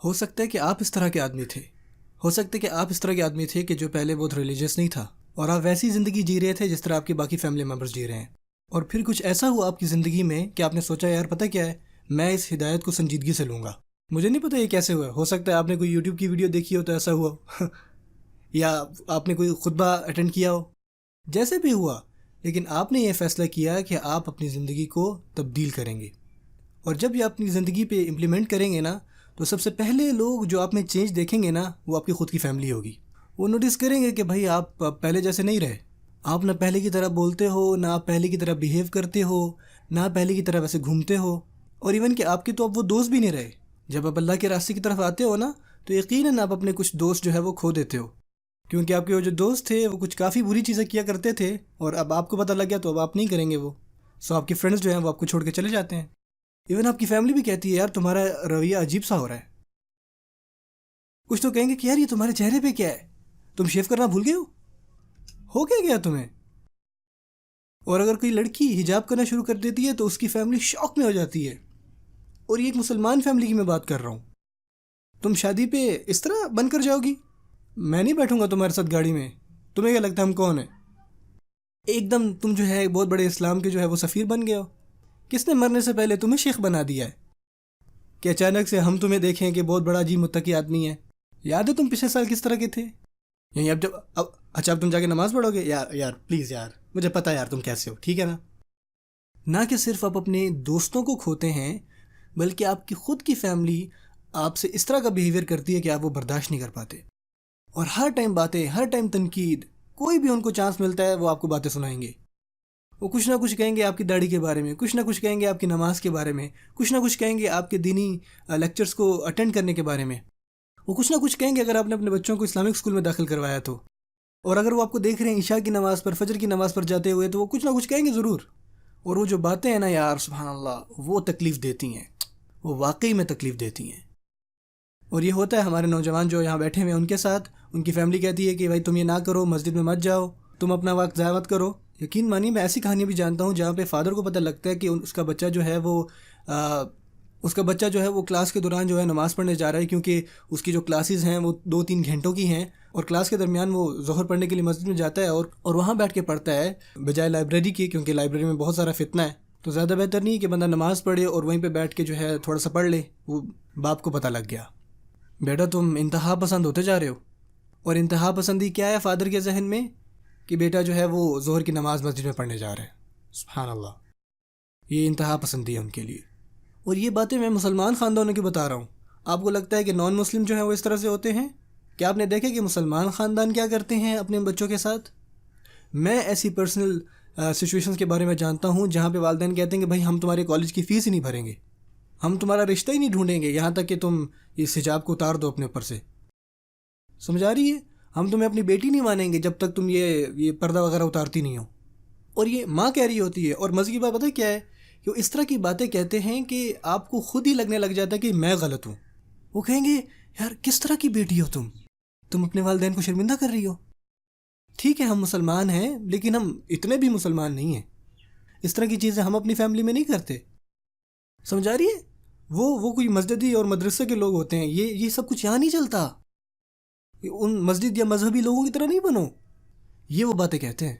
ہو سکتا ہے کہ آپ اس طرح کے آدمی تھے، ہو سکتا ہے کہ آپ اس طرح کے آدمی تھے کہ جو پہلے بہت ریلیجیس نہیں تھا اور آپ ویسی زندگی جی رہے تھے جس طرح آپ کے باقی فیملی ممبرز جی رہے ہیں، اور پھر کچھ ایسا ہوا آپ کی زندگی میں کہ آپ نے سوچا یار پتہ کیا ہے، میں اس ہدایت کو سنجیدگی سے لوں گا۔ مجھے نہیں پتہ یہ کیسے ہوا، ہو سکتا ہے آپ نے کوئی یوٹیوب کی ویڈیو دیکھی ہو تو ایسا ہوا ہو یا آپ نے کوئی خطبہ اٹینڈ کیا ہو، جیسے بھی ہوا، لیکن آپ نے یہ فیصلہ کیا کہ آپ اپنی زندگی کو تبدیل کریں گے، اور جب یہ اپنی زندگی پہ امپلیمنٹ کریں گے نا تو سب سے پہلے لوگ جو آپ میں چینج دیکھیں گے نا وہ آپ کی خود کی فیملی ہوگی۔ وہ نوٹس کریں گے کہ بھائی آپ پہلے جیسے نہیں رہے، آپ نہ پہلے کی طرح بولتے ہو، نہ آپ پہلے کی طرح بیہیو کرتے ہو، نہ پہلے کی طرح ویسے گھومتے ہو، اور ایون کہ آپ کے تو اب وہ دوست بھی نہیں رہے۔ جب آپ اللہ کے راستے کی طرف آتے ہو نا تو یقیناً آپ اپنے کچھ دوست جو ہے وہ کھو دیتے ہو، کیونکہ آپ کے وہ جو دوست تھے وہ کچھ کافی بری چیزیں کیا کرتے تھے، اور اب آپ کو پتہ لگ گیا تو اب آپ نہیں کریں گے وہ، سو آپ کے فرینڈس جو ہیں وہ آپ کو چھوڑ کے چلے جاتے ہیں۔ ایون آپ کی فیملی بھی کہتی ہے یار تمہارا رویہ عجیب سا ہو رہا ہے۔ کچھ تو کہیں گے کہ یار یہ تمہارے چہرے پہ کیا ہے، تم شیو کرنا بھول گئے ہو کیا گیا تمہیں؟ اور اگر کوئی لڑکی حجاب کرنا شروع کر دیتی ہے تو اس کی فیملی شوق میں ہو جاتی ہے، اور یہ ایک مسلمان فیملی کی میں بات کر رہا ہوں۔ تم شادی پہ اس طرح بن کر جاؤ گی؟ میں نہیں بیٹھوں گا تمہارے ساتھ گاڑی میں، تمہیں کیا لگتا ہے ہم کون ہیں؟ ایک دم تم جو ہے بہت بڑے اسلام کے جو ہے وہ سفیر بن گئے ہو۔ کس نے مرنے سے پہلے تمہیں شیخ بنا دیا ہے کہ اچانک سے ہم تمہیں دیکھیں کہ بہت بڑا عجیب متقی آدمی ہے؟ یاد ہے تم پچھلے سال کس طرح کے تھے؟ یعنی اب اچھا اب تم جا کے نماز پڑھو گے؟ یار پلیز یار، مجھے پتہ ہے یار تم کیسے ہو، ٹھیک ہے نا؟ نہ کہ صرف آپ اپنے دوستوں کو کھوتے ہیں بلکہ آپ کی خود کی فیملی آپ سے اس طرح کا بیہیویئر کرتی ہے کہ آپ وہ برداشت نہیں کر پاتے، اور ہر ٹائم باتیں، ہر ٹائم تنقید، کوئی بھی ان کو چانس ملتا ہے وہ آپ کو باتیں سنائیں گے۔ وہ کچھ نہ کچھ کہیں گے آپ کی داڑھی کے بارے میں، کچھ نہ کچھ کہیں گے آپ کی نماز کے بارے میں، کچھ نہ کچھ کہیں گے آپ کے دینی لیکچرز کو اٹینڈ کرنے کے بارے میں، وہ کچھ نہ کچھ کہیں گے اگر آپ نے اپنے بچوں کو اسلامک اسکول میں داخل کروایا تو، اور اگر وہ آپ کو دیکھ رہے ہیں عشاء کی نماز پر، فجر کی نماز پر جاتے ہوئے تو وہ کچھ نہ کچھ کہیں گے ضرور۔ اور وہ جو باتیں ہیں نا یار سبحان اللہ وہ تکلیف دیتی ہیں، وہ واقعی میں تکلیف دیتی ہیں۔ اور یہ ہوتا ہے ہمارے نوجوان جو یہاں بیٹھے ہوئے ہیں ان کے ساتھ، ان کی فیملی کہتی ہے کہ بھائی تم یہ نہ کرو، مسجد میں مت جاؤ، تم اپنا وقت ضائع مت کرو۔ یقین مانی میں ایسی کہانیاں بھی جانتا ہوں جہاں پہ فادر کو پتہ لگتا ہے کہ اس کا بچہ جو ہے وہ کلاس کے دوران جو ہے نماز پڑھنے جا رہا ہے، کیونکہ اس کی جو کلاسز ہیں وہ 2-3 گھنٹوں کی ہیں، اور کلاس کے درمیان وہ ظہر پڑھنے کے لیے مسجد میں جاتا ہے اور وہاں بیٹھ کے پڑھتا ہے بجائے لائبریری کے، کیونکہ لائبریری میں بہت سارا فتنہ ہے۔ تو زیادہ بہتر نہیں کہ بندہ نماز پڑھے اور وہیں پہ بیٹھ کے جو ہے تھوڑا سا پڑھ لے۔ وہ باپ کو پتہ لگ گیا بیٹا تم انتہا پسند ہوتے جا رہے ہو، اور انتہا پسندی کیا ہے فادر کے ذہن میں؟ کہ بیٹا جو ہے وہ ظہر کی نماز مسجد میں پڑھنے جا رہا ہے۔ سبحان اللہ، یہ انتہا پسندی ہے ان کے لیے۔ اور یہ باتیں میں مسلمان خاندانوں کی بتا رہا ہوں۔ آپ کو لگتا ہے کہ نان مسلم جو ہیں وہ اس طرح سے ہوتے ہیں؟ کیا آپ نے دیکھا کہ مسلمان خاندان کیا کرتے ہیں اپنے بچوں کے ساتھ؟ میں ایسی پرسنل سچویشنز کے بارے میں جانتا ہوں جہاں پہ والدین کہتے ہیں کہ بھائی ہم تمہارے کالج کی فیس ہی نہیں بھریں گے، ہم تمہارا رشتہ ہی نہیں ڈھونڈیں گے یہاں تک کہ تم اس حجاب کو اتار دو اپنے اوپر سے۔ سمجھا رہی ہے؟ ہم تمہیں اپنی بیٹی نہیں مانیں گے جب تک تم یہ پردہ وغیرہ اتارتی نہیں ہو۔ اور یہ ماں کہہ رہی ہوتی ہے، اور مزے کی بات پتہ کیا ہے کہ وہ اس طرح کی باتیں کہتے ہیں کہ آپ کو خود ہی لگنے لگ جاتا ہے کہ میں غلط ہوں۔ وہ کہیں گے یار کس طرح کی بیٹی ہو تم اپنے والدین کو شرمندہ کر رہی ہو۔ ٹھیک ہے ہم مسلمان ہیں لیکن ہم اتنے بھی مسلمان نہیں ہیں، اس طرح کی چیزیں ہم اپنی فیملی میں نہیں کرتے۔ سمجھا رہی ہے؟ وہ کوئی مسجدی اور مدرسے کے لوگ ہوتے ہیں، یہ سب کچھ یہاں نہیں چلتا۔ ان مسجد یا مذہبی لوگوں کی طرح نہیں بنو، یہ وہ باتیں کہتے ہیں۔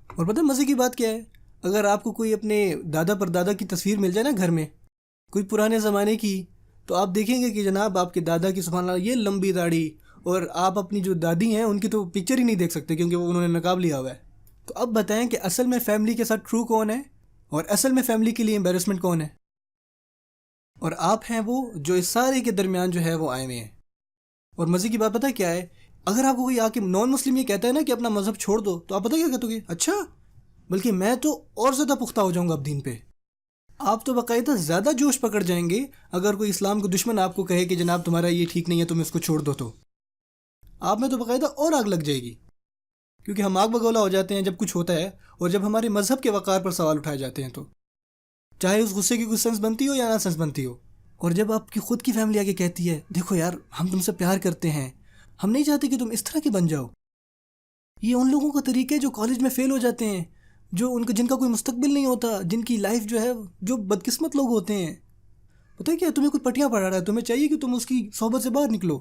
اور پتہ مزے کی بات کیا ہے؟ اگر آپ کو کوئی اپنے دادا پر دادا کی تصویر مل جائے نا گھر میں، کوئی پرانے زمانے کی، تو آپ دیکھیں گے کہ جناب آپ کے دادا کی سبحان اللہ یہ لمبی داڑھی، اور آپ اپنی جو دادی ہیں ان کی تو پکچر ہی نہیں دیکھ سکتے کیونکہ وہ انہوں نے نقاب لیا ہوا ہے۔ تو اب بتائیں کہ اصل میں فیملی کے ساتھ ٹرو کون ہے، اور اصل میں فیملی کے لیے امبیرسمنٹ کون ہے؟ اور آپ ہیں وہ جو اس سارے کے درمیان جو ہے وہ آئے ہوئے ہیں۔ اور مزے کی بات پتہ کیا ہے؟ اگر آپ کو کوئی آ کے نان مسلم یہ کہتا ہے نا کہ اپنا مذہب چھوڑ دو، تو آپ پتہ کیا کہتے ہو گے؟ اچھا، بلکہ میں تو اور زیادہ پختہ ہو جاؤں گا اب دین پہ۔ آپ تو باقاعدہ زیادہ جوش پکڑ جائیں گے اگر کوئی اسلام کو دشمن آپ کو کہے کہ جناب تمہارا یہ ٹھیک نہیں ہے تم اس کو چھوڑ دو، تو آپ میں تو باقاعدہ اور آگ لگ جائے گی، کیونکہ ہم آگ بگولا ہو جاتے ہیں جب کچھ ہوتا ہے، اور جب ہمارے مذہب کے وقار پر سوال اٹھائے جاتے ہیں تو چاہے اس غصے کی کوئی سینس بنتی ہو یا نہ سینس بنتی ہو۔ اور جب آپ کی خود کی فیملی آگے کہتی ہے دیکھو یار ہم تم سے پیار کرتے ہیں، ہم نہیں چاہتے کہ تم اس طرح کے بن جاؤ، یہ ان لوگوں کا طریقہ ہے جو کالج میں فیل ہو جاتے ہیں، جن کا کوئی مستقبل نہیں ہوتا، جن کی لائف جو ہے جو بدقسمت لوگ ہوتے ہیں۔ پتہ ہے کیا، تمہیں کوئی پٹیاں پڑھا رہا ہے، تمہیں چاہیے کہ تم اس کی صحبت سے باہر نکلو،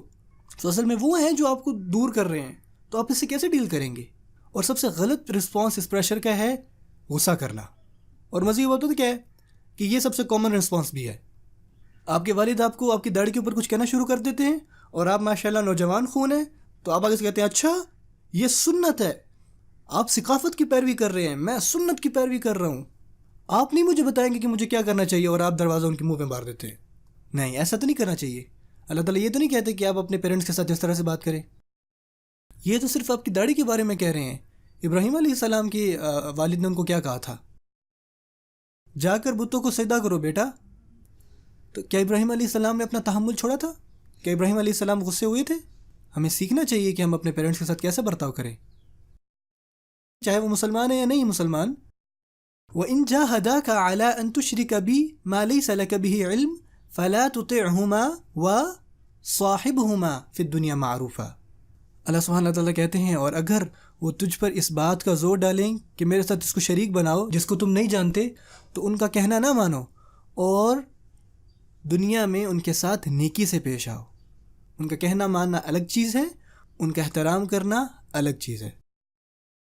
تو اصل میں وہ ہیں جو آپ کو دور کر رہے ہیں، تو آپ اس سے کیسے ڈیل کریں گے؟ اور سب سے غلط رسپانس اس پریشر کا ہے غصہ کرنا. اور مزید بات تو کیا ہے کہ یہ سب سے کامن رسپانس بھی ہے. آپ کے والد آپ کو آپ کی داڑھی کے اوپر کچھ کہنا شروع کر دیتے ہیں، اور آپ ماشاءاللہ نوجوان خون ہیں، تو آپ آگے سے کہتے ہیں اچھا یہ سنت ہے، آپ ثقافت کی پیروی کر رہے ہیں، میں سنت کی پیروی کر رہا ہوں، آپ نہیں مجھے بتائیں گے کہ مجھے کیا کرنا چاہیے، اور آپ دروازہ ان کے منہ پہ مار دیتے ہیں. نہیں، ایسا تو نہیں کرنا چاہیے. اللہ تعالیٰ یہ تو نہیں کہتے کہ آپ اپنے پیرنٹس کے ساتھ اس طرح سے بات کریں. یہ تو صرف آپ کی داڑھی کے بارے میں کہہ رہے ہیں. ابراہیم علیہ السلام کے والد نے ان کو کیا کہا تھا؟ جا کر بتوں کو سجدہ کرو بیٹا. تو کیا ابراہیم علیہ السلام نے اپنا تحمل چھوڑا تھا؟ کیا ابراہیم علیہ السلام غصے ہوئے تھے؟ ہمیں سیکھنا چاہیے کہ ہم اپنے پیرنٹس کے ساتھ کیسا برتاؤ کریں، چاہے وہ مسلمان ہیں یا نہیں مسلمان. وَإِن جَاهَدَاكَ عَلَىٰ أَن تُشْرِكَ بِي مَا لَيْسَ لَكَ بِهِ عِلْمٌ فَلَا تُطِعْهُمَا وَصَاحِبْهُمَا فِي الدُّنْيَا مَعْرُوفًا. اللہ سبحانہ تعالیٰ کہتے ہیں اور اگر وہ تجھ پر اس بات کا زور ڈالیں کہ میرے ساتھ اس کو شریک بناؤ جس کو تم نہیں جانتے، تو ان کا کہنا نہ مانو، اور دنیا میں ان کے ساتھ نیکی سے پیش آؤ. ان کا کہنا ماننا الگ چیز ہے، ان کا احترام کرنا الگ چیز ہے.